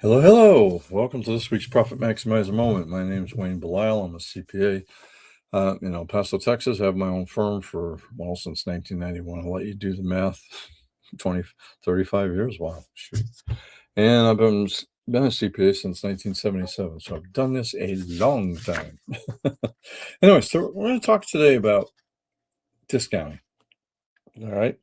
Hello, hello. Welcome to this week's Profit Maximizer Moment. My name is Wayne Belisle. I'm a CPA in El Paso, Texas. I have my own firm since 1991. I'll let you do the math. 20, 35 years. Wow. Shoot. And I've been a CPA since 1977. So I've done this a long time. Anyway, so we're going to talk today about discounting. All right.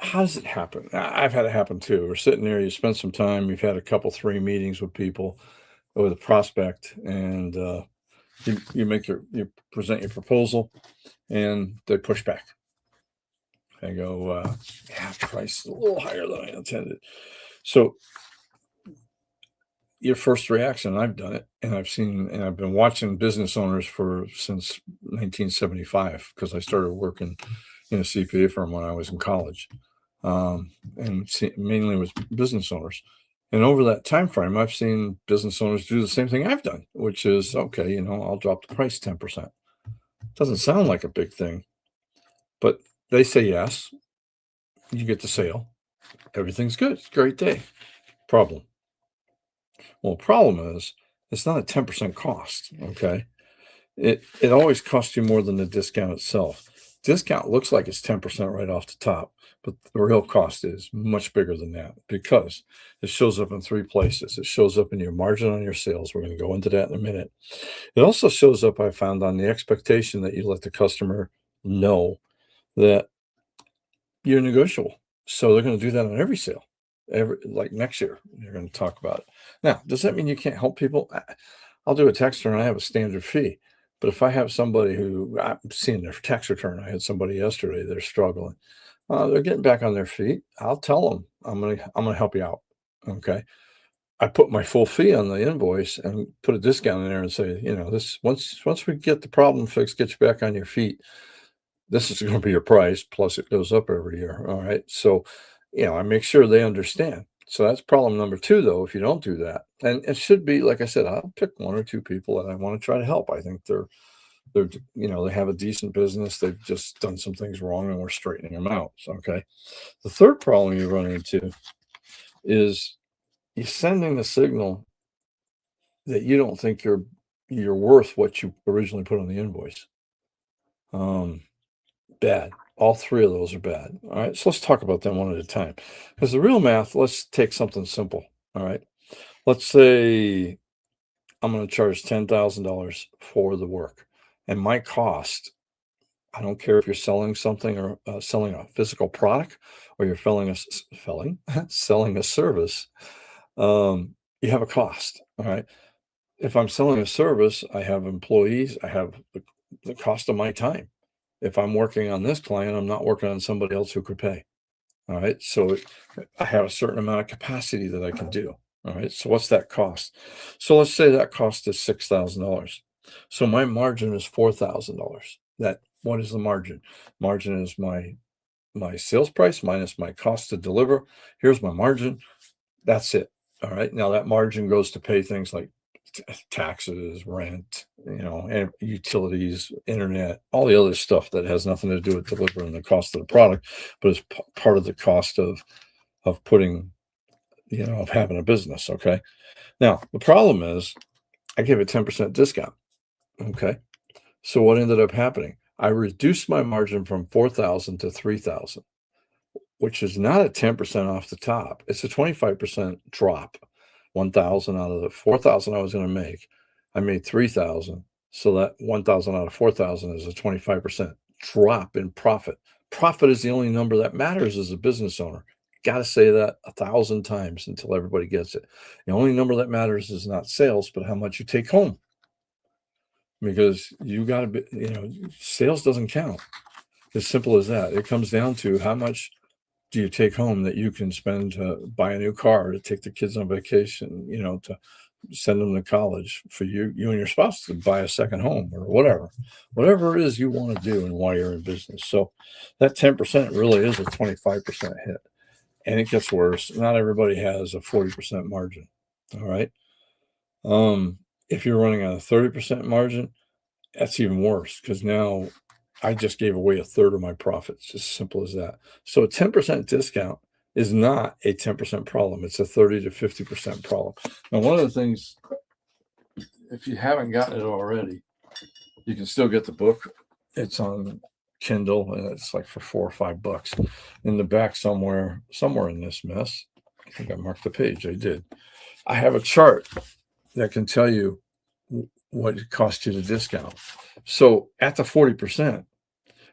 How does it happen? I've had it happen too. We're sitting there, you spend some time, you've had a couple, three meetings with people, with a prospect, and you present your proposal, and they push back. They go, yeah, price is a little higher than I intended. So your first reaction, I've done it, and I've been watching business owners since 1975, because I started working in a CPA firm when I was in college, mainly with business owners. And over that time frame, I've seen business owners do the same thing I've done, which is, okay, I'll drop the price 10%. Doesn't sound like a big thing, but they say yes. You get the sale. Everything's good. It's a great day. Problem. Well, the problem is it's not a 10% cost. Okay. It always costs you more than the discount itself. Discount looks like it's 10% right off the top, but the real cost is much bigger than that, because it shows up in three places. It shows up in your margin on your sales. We're going to go into that in a minute. It also shows up, I found, on the expectation that you let the customer know that you're negotiable. So they're going to do that on every sale. Like next year, you're going to talk about it. Now, does that mean you can't help people? I'll do a tax return. I have a standard fee. But if I have somebody who I'm seeing their tax return, I had somebody yesterday, they're struggling. They're getting back on their feet. I'll tell them, I'm gonna help you out. Okay. I put my full fee on the invoice and put a discount in there and say, this once we get the problem fixed, get you back on your feet, this is going to be your price, plus it goes up every year. All right. So, I make sure they understand. So that's problem number two, though, if you don't do that. And it should be, like I said, I'll pick one or two people that I want to try to help. I think they have a decent business. They've just done some things wrong, and we're straightening them out. So, okay. The third problem you run into is you're sending the signal that you don't think you're worth what you originally put on the invoice. Bad. All three of those are bad. All right. So let's talk about them one at a time. Because the real math, let's take something simple. All right. Let's say I'm going to charge $10,000 for the work. And my cost, I don't care if you're selling something or selling a physical product, or you're selling a service, you have a cost. All right. If I'm selling a service, I have employees, I have the cost of my time. If I'm working on this client, I'm not working on somebody else who could pay. All right. So I have a certain amount of capacity that I can do. All right. So what's that cost? So let's say that cost is $6,000. So my margin is $4,000. What is the margin? Margin is my sales price minus my cost to deliver. Here's my margin. That's it. All right. Now that margin goes to pay things like taxes, rent, and utilities, internet, all the other stuff that has nothing to do with delivering the cost of the product, but is part of the cost of putting, of having a business. Okay. Now the problem is I gave a 10% discount. Okay. So what ended up happening? I reduced my margin from 4,000 to 3,000, which is not a 10% off the top. It's a 25% drop. 1,000 out of the 4,000 I was going to make, I made 3,000. So that 1,000 out of 4,000 is a 25% drop in profit. Profit is the only number that matters as a business owner. Got to say that 1,000 times until everybody gets it. The only number that matters is not sales, but how much you take home. Because you got to be, sales doesn't count. As simple as that. It comes down to how much do you take home that you can spend to buy a new car, to take the kids on vacation, to send them to college, for you and your spouse to buy a second home, or whatever it is you want to do and why you're in business. So that 10% really is a 25% hit, and it gets worse. Not everybody has a 40% margin. All right. If you're running on a 30% margin, that's even worse, because now I just gave away a third of my profits. As simple as that. So a 10% discount is not a 10% problem. It's a 30 to 50% problem. Now, one of the things, if you haven't gotten it already, you can still get the book. It's on Kindle, and it's like for $4 or $5. In the back somewhere in this mess, I think I marked the page. I did. I have a chart that can tell you what it costs you to discount. So at the 40%,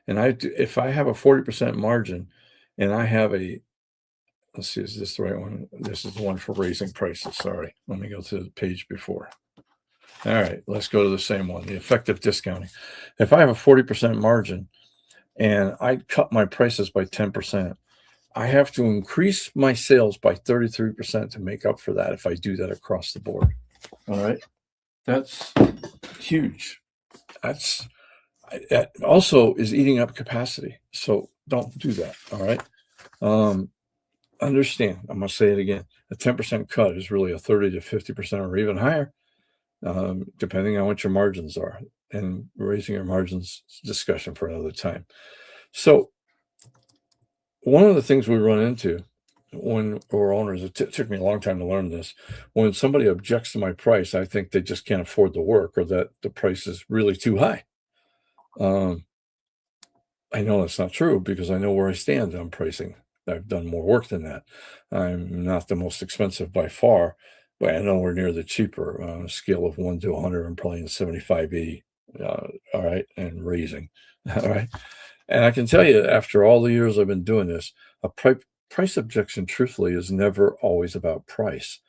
and if I have a 40% margin, and I have let's see, is this the right one? This is the one for raising prices. Sorry, let me go to the page before. All right, let's go to the same one, the effective discounting. If I have a 40% margin and I cut my prices by 10%, I have to increase my sales by 33% to make up for that if I do that across the board. All right, that's huge. That also is eating up capacity. So don't do that. All right. Understand, I'm going to say it again. A 10% cut is really a 30 to 50% or even higher, depending on what your margins are. And raising your margins discussion for another time. So one of the things we run into when we're owners, it took me a long time to learn this. When somebody objects to my price, I think they just can't afford the work, or that the price is really too high. I know that's not true because I know where I stand on pricing. I've done more work than that. I'm not the most expensive by far, but I'm nowhere near the cheaper. On a scale of 1 to 100, I'm probably in 75, 80. All right, and raising. All right. And I can tell you, after all the years I've been doing this, a price objection, truthfully, is never always about price.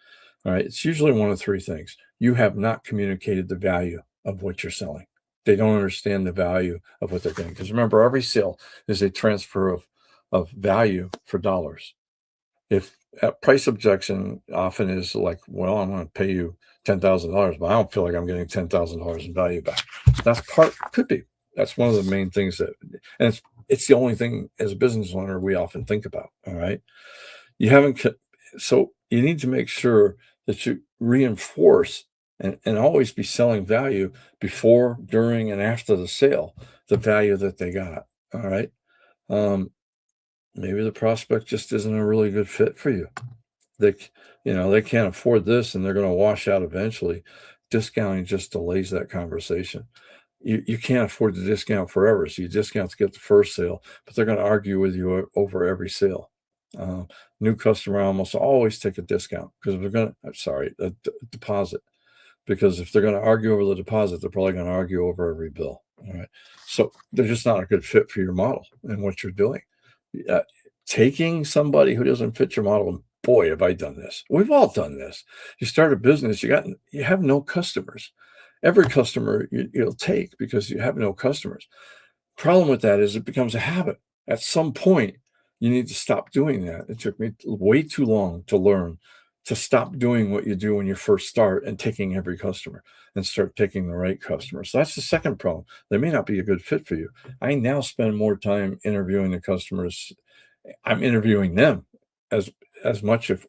All right. It's usually one of three things. You have not communicated the value of what you're selling. They don't understand the value of what they're getting. Because remember, every sale is a transfer of value for dollars. If a price objection often is like, well, I'm going to pay you $10,000, but I don't feel like I'm getting $10,000 in value back. Could be. That's one of the main things and it's the only thing as a business owner we often think about. All right. So you need to make sure that you reinforce and always be selling value before, during, and after the sale, the value that they got. All right. Maybe the prospect just isn't a really good fit for you. They can't afford this and they're going to wash out eventually. Discounting just delays that conversation. You can't afford to discount forever. So you discount to get the first sale, but they're going to argue with you over every sale. New customer almost always take a discount because a deposit. Because if they're going to argue over the deposit, they're probably going to argue over every bill. All right. So they're just not a good fit for your model and what you're doing. Taking somebody who doesn't fit your model, and boy, have I done this. We've all done this. You start a business, you have no customers. Every customer you'll take because you have no customers. Problem with that is it becomes a habit. At some point, you need to stop doing that. It took me way too long to learn to stop doing what you do when you first start and taking every customer and start taking the right customers. So that's the second problem. They may not be a good fit for you. I now spend more time interviewing the customers. I'm interviewing them as much, if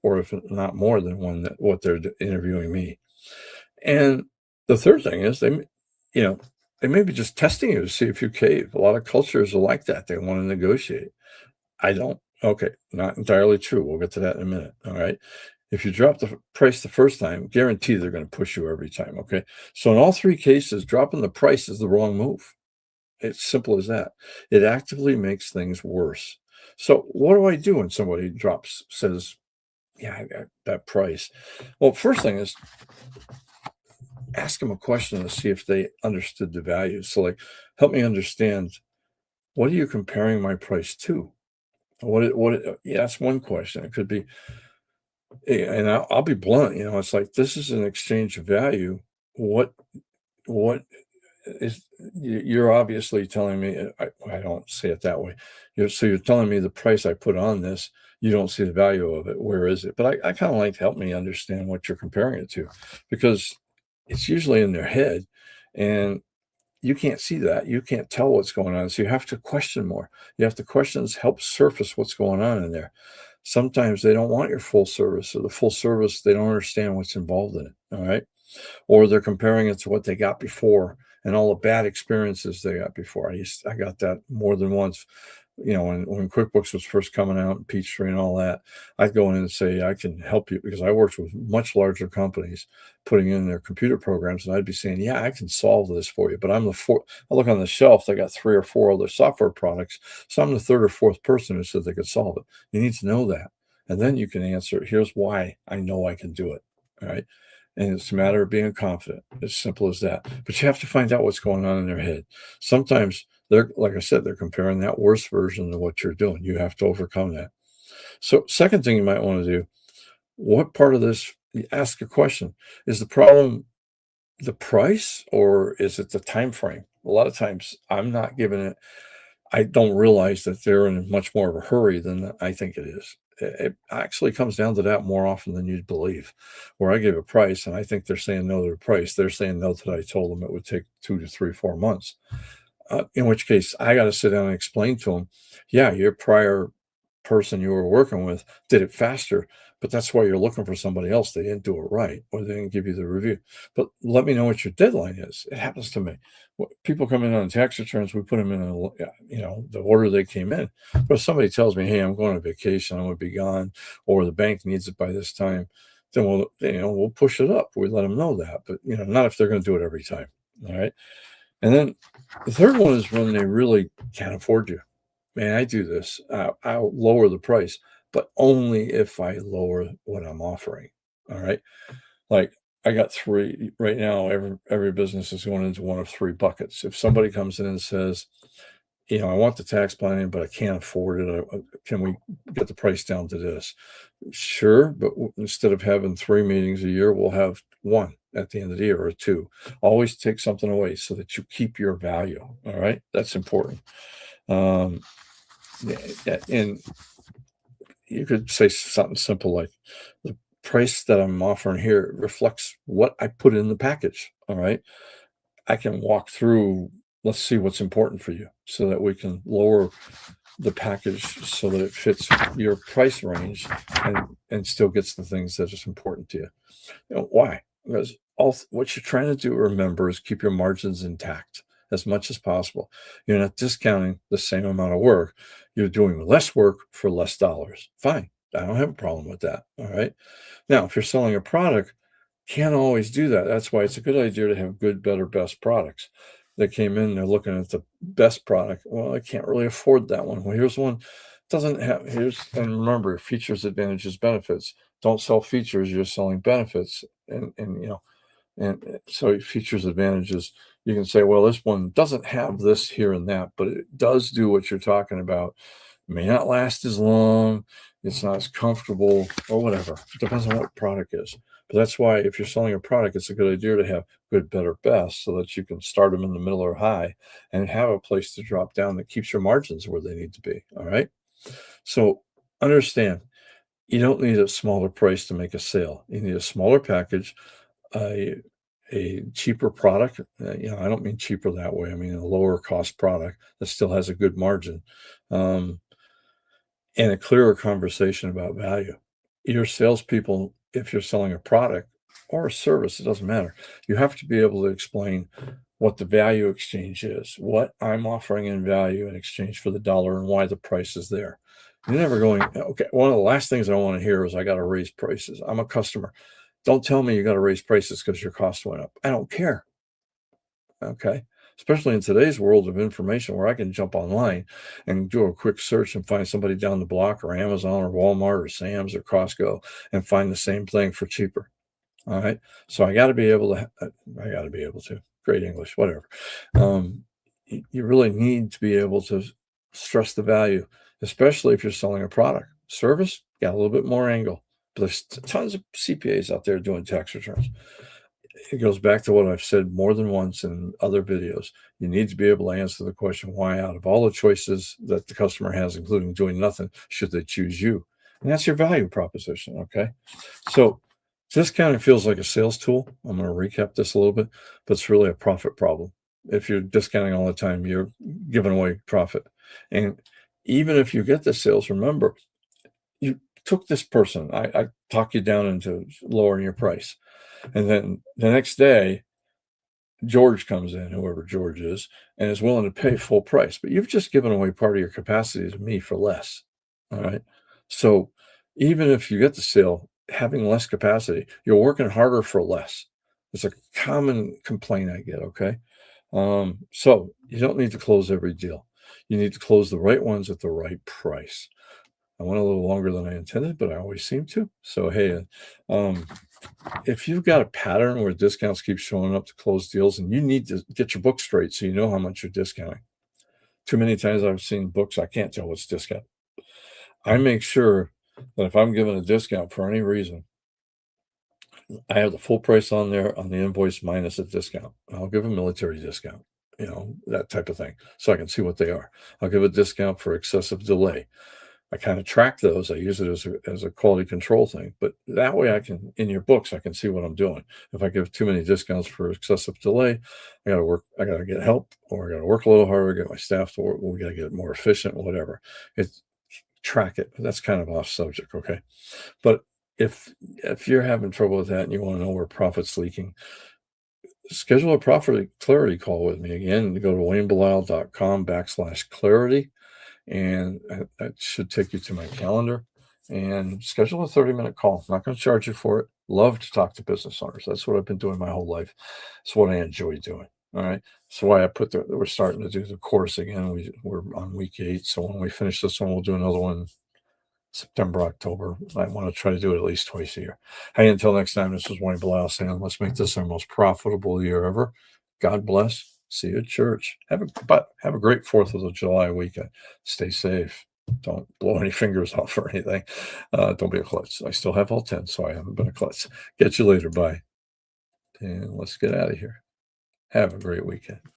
not more than what they're interviewing me. And the third thing is they may be just testing you to see if you cave. A lot of cultures are like that. They want to negotiate. I don't. Okay, not entirely true. We'll get to that in a minute. All right. If you drop the price the first time, guarantee they're going to push you every time. Okay. So in all three cases, dropping the price is the wrong move. It's simple as that. It actively makes things worse. So what do I do when somebody says, yeah, I got that price? Well, first thing is ask them a question to see if they understood the value. So like, help me understand, what are you comparing my price to? Yeah, that's one question. It could be, and I'll be blunt, it's like, this is an exchange of value. What is, you're obviously telling me, I don't say it that way. You're telling me the price I put on this, you don't see the value of it. Where is it? But I kind of like to help me understand what you're comparing it to, because it's usually in their head and you can't see that. You can't tell what's going on. So you have to question more. You have to questions help surface what's going on in there. Sometimes they don't want your full service, or the full service, they don't understand what's involved in it. All right. Or they're comparing it to what they got before and all the bad experiences they got before. I got that more than once. when QuickBooks was first coming out and Peachtree and all that, I'd go in and say, I can help you, because I worked with much larger companies putting in their computer programs, and I'd be saying, yeah, I can solve this for you. But I look on the shelf, they got 3 or 4 other software products. So I'm the third or fourth person who said they could solve it. You need to know that. And then you can answer, here's why I know I can do it. All right. And it's a matter of being confident. As simple as that. But you have to find out what's going on in their head. Sometimes they're, like I said, they're comparing that worst version of what you're doing. You have to overcome that. So, second thing you might want to do, what part of this, you ask a question. Is the problem the price, or is it the time frame? A lot of times I'm not giving it, I don't realize that they're in much more of a hurry than I think it is. It actually comes down to that more often than you'd believe. Where I give a price and I think they're saying no to the price, they're saying no that I told them it would take 2 to 3, 4 months. In which case, I got to sit down and explain to them, yeah, your prior person you were working with did it faster, but that's why you're looking for somebody else. They didn't do it right, or they didn't give you the review. But let me know what your deadline is. It happens to me. People come in on tax returns, we put them in the order they came in. But if somebody tells me, hey, I'm going on vacation, I'm going to be gone, or the bank needs it by this time, then we'll push it up. We let them know that, but not if they're going to do it every time. All right. And then the third one is when they really can't afford you. Man, I do this. I'll lower the price, but only if I lower what I'm offering. All right. Like, I got 3 right now. Every business is going into one of 3 buckets. If somebody comes in and says, I want the tax planning, but I can't afford it. Can we get the price down to this? Sure, but instead of having 3 meetings a year, we'll have 1 at the end of the year, or 2. Always take something away so that you keep your value. All right, that's important. Um, and you could say something simple like, the price that I'm offering here reflects what I put in the package. All right. I can walk through, let's see what's important for you so that we can lower the package so that it fits your price range and still gets the things that is important to you. Why? Because what you're trying to do, remember, is keep your margins intact as much as possible. You're not discounting the same amount of work. You're doing less work for less dollars. Fine. I don't have a problem with that. All right. Now, if you're selling a product, can't always do that. That's why it's a good idea to have good, better, best products. They came in, they're looking at the best product. Well, I can't really afford that one. Well, here's one doesn't have and remember, features, advantages, benefits. Don't sell features, you're selling benefits. And so features, advantages, you can say, well, this one doesn't have this here and that, but it does do what you're talking about. It may not last as long, it's not as comfortable, or whatever. It depends on what product is. But that's why if you're selling a product, it's a good idea to have good, better, best, so that you can start them in the middle or high and have a place to drop down that keeps your margins where they need to be. All right. So understand, you don't need a smaller price to make a sale. You need a smaller package, a cheaper product. I don't mean cheaper that way. I mean a lower cost product that still has a good margin, um, and a clearer conversation about value. Your salespeople, if you're selling a product or a service, it doesn't matter. You have to be able to explain what the value exchange is, what I'm offering in value in exchange for the dollar, and why the price is there. You're never going, okay, one of the last things I want to hear is I got to raise prices. I'm a customer. Don't tell me you got to raise prices because your cost went up. I don't care. Okay. Especially in today's world of information, where I can jump online and do a quick search and find somebody down the block, or Amazon or Walmart or Sam's or Costco, and find the same thing for cheaper. All right. So I got to be able to, great English, whatever. You really need to be able to stress the value, especially if you're selling a product. Service, got a little bit more angle, but there's tons of CPAs out there doing tax returns. It goes back to what I've said more than once in other videos. You need to be able to answer the question, why, out of all the choices that the customer has, including doing nothing, should they choose you? And that's your value proposition. Okay. So this kind of feels like a sales tool. I'm going to recap this a little bit, but it's really a profit problem. If you're discounting all the time, you're giving away profit. And even if you get the sales, remember, you took this person. I talk you down into lowering your price. And then the next day, George comes in, whoever George is, and is willing to pay full price, but you've just given away part of your capacity to me for less. All right. So even if you get the sale, having less capacity, you're working harder for less. It's a common complaint I get. Okay. So you don't need to close every deal. You need to close the right ones at the right price. I went a little longer than I intended, but I always seem to. So, hey, um, if you've got a pattern where discounts keep showing up to close deals and you need to get your book straight so you know how much you're discounting. Too many times I've seen books, I can't tell what's discount. I make sure that if I'm giving a discount for any reason, I have the full price on there on the invoice minus a discount. I'll give a military discount, that type of thing, so I can see what they are. I'll give a discount for excessive delay. I kind of track those. I use it as a quality control thing, but that way I can, in your books, I can see what I'm doing. If I give too many discounts for excessive delay, I got to get help, or I got to work a little harder, get my staff to work. We got to get more efficient, whatever. It's track it. That's kind of off subject. Okay. But if you're having trouble with that and you want to know where profit's leaking, schedule a profit clarity call with me. Again, go to waynebelisle.com/clarity, and that should take you to my calendar, and schedule a 30-minute call. I'm not going to charge you for it. Love to talk to business owners. That's what I've been doing my whole life. It's what I enjoy doing. All right. That's why we're starting to do the course again. We're on week 8. So when we finish this one, we'll do another one September, October. I want to try to do it at least twice a year. Hey, until next time, this is Wayne Belisle saying, let's make this our most profitable year ever. God bless. See you at church. Have a great 4th of July weekend. Stay safe. Don't blow any fingers off or anything. Don't be a klutz. I still have all 10, so I haven't been a klutz. Get you later. Bye. And let's get out of here. Have a great weekend.